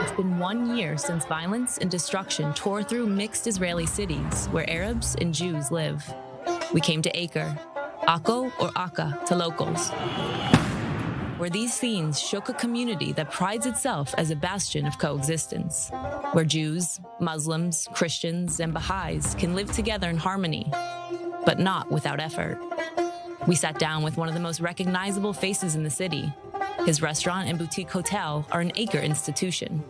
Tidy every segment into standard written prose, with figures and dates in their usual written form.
It's been 1 year since violence and destruction tore through mixed Israeli cities where Arabs and Jews live. We came to Acre, Akko or Akka to locals, where these scenes shook a community that prides itself as a bastion of coexistence, where Jews, Muslims, Christians, and Baha'is can live together in harmony, but not without effort. We sat down with one of the most recognizable faces in the city. His restaurant and boutique hotel are an Acre institution.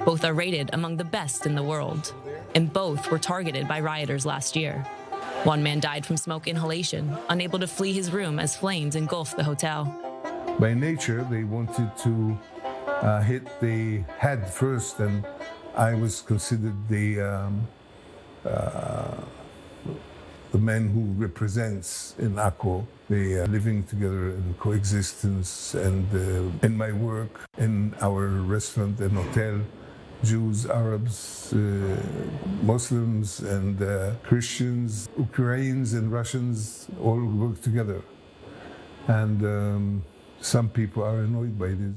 Both are rated among the best in the world, and both were targeted by rioters last year. One man died from smoke inhalation, unable to flee his room as flames engulfed the hotel. By nature, they wanted to hit the head first, and I was considered the man who represents in Akko the living together in coexistence, and in my work in our restaurant and hotel, Jews, Arabs, Muslims, and Christians, Ukrainians, and Russians all work together. And some people are annoyed by this.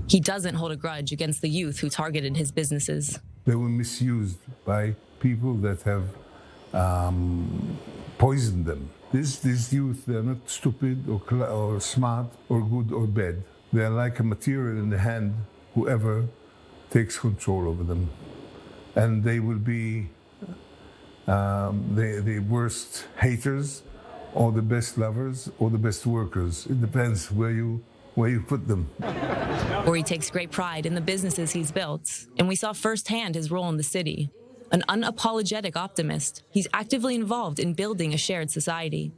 He doesn't hold a grudge against the youth who targeted his businesses. They were misused by people that have poisoned them. These youth, they're not stupid or smart or good or bad. They're like a material in the hand, whoever takes control over them. And they will be the worst haters, or the best lovers, or the best workers. It depends where you put them. Uri takes great pride in the businesses he's built, and we saw firsthand his role in the city. An unapologetic optimist, he's actively involved in building a shared society,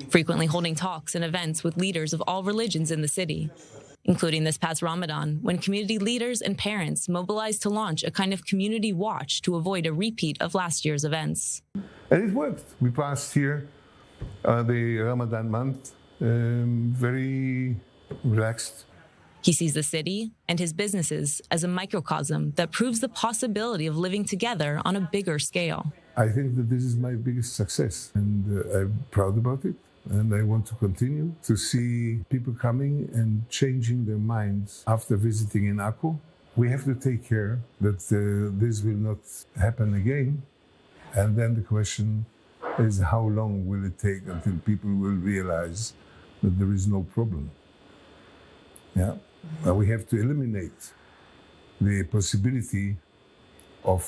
frequently holding talks and events with leaders of all religions in the city, including this past Ramadan, when community leaders and parents mobilized to launch a kind of community watch to avoid a repeat of last year's events. And it worked. We passed here the Ramadan month very relaxed. He sees the city and his businesses as a microcosm that proves the possibility of living together on a bigger scale. I think that this is my biggest success, and I'm proud about it. And I want to continue to see people coming and changing their minds after visiting in Akko. We have to take care that this will not happen again. And then the question is, how long will it take until people will realize that there is no problem? Yeah. We have to eliminate the possibility of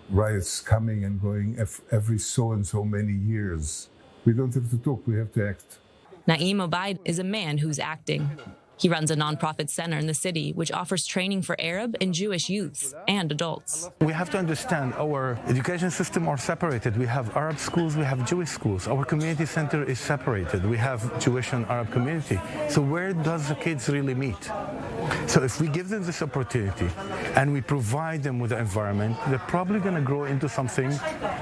riots coming and going every so and so many years. We don't have to talk, we have to act. Naim is a man who's acting. He runs a nonprofit center in the city which offers training for Arab and Jewish youths and adults. We have to understand our education system are separated. We have Arab schools, we have Jewish schools. Our community center is separated. We have Jewish and Arab community. So where does the kids really meet? So if we give them this opportunity and we provide them with the environment, they're probably going to grow into something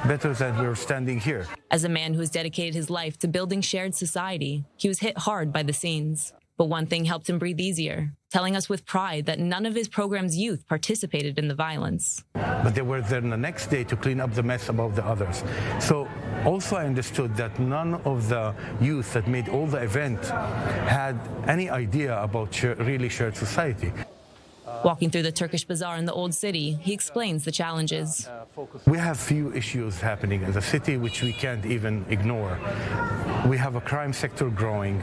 better than we're standing here. As a man who has dedicated his life to building shared society, he was hit hard by the scenes. But one thing helped him breathe easier, telling us with pride that none of his program's youth participated in the violence. But they were there the next day to clean up the mess about the others. So also I understood that none of the youth that made all the event had any idea about really shared society. Walking through the Turkish bazaar in the old city, he explains the challenges. We have few issues happening in the city which we can't even ignore. We have a crime sector growing.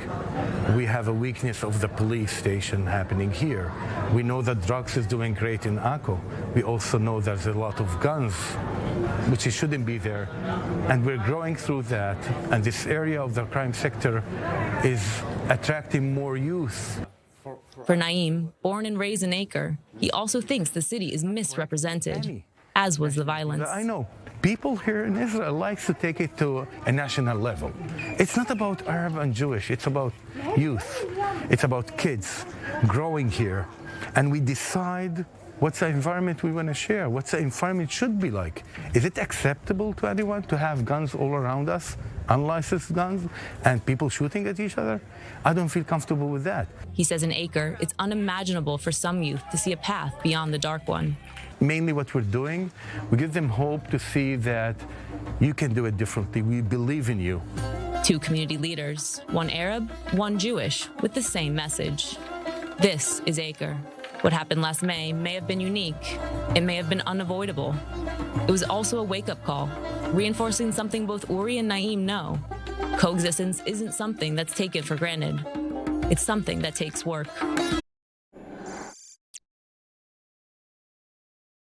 We have a weakness of the police station happening here. We know that drugs is doing great in Akko. We also know there's a lot of guns, which shouldn't be there. And we're growing through that. And this area of the crime sector is attracting more youth. For Naim, born and raised in Acre, he also thinks the city is misrepresented, as was the violence. I know. People here in Israel like to take it to a national level. It's not about Arab and Jewish. It's about youth. It's about kids growing here. And we decide what's the environment we want to share, what's the environment should be like. Is it acceptable to anyone to have guns all around us, unlicensed guns, and people shooting at each other? I don't feel comfortable with that. He says in Acre, it's unimaginable for some youth to see a path beyond the dark one. Mainly what we're doing, we give them hope to see that you can do it differently. We believe in you. Two community leaders, one Arab, one Jewish, with the same message. This is Acre. What happened last may have been unique. It may have been unavoidable. It was also a wake-up call, reinforcing something both Uri and Naim know. Coexistence isn't something that's taken for granted. It's something that takes work.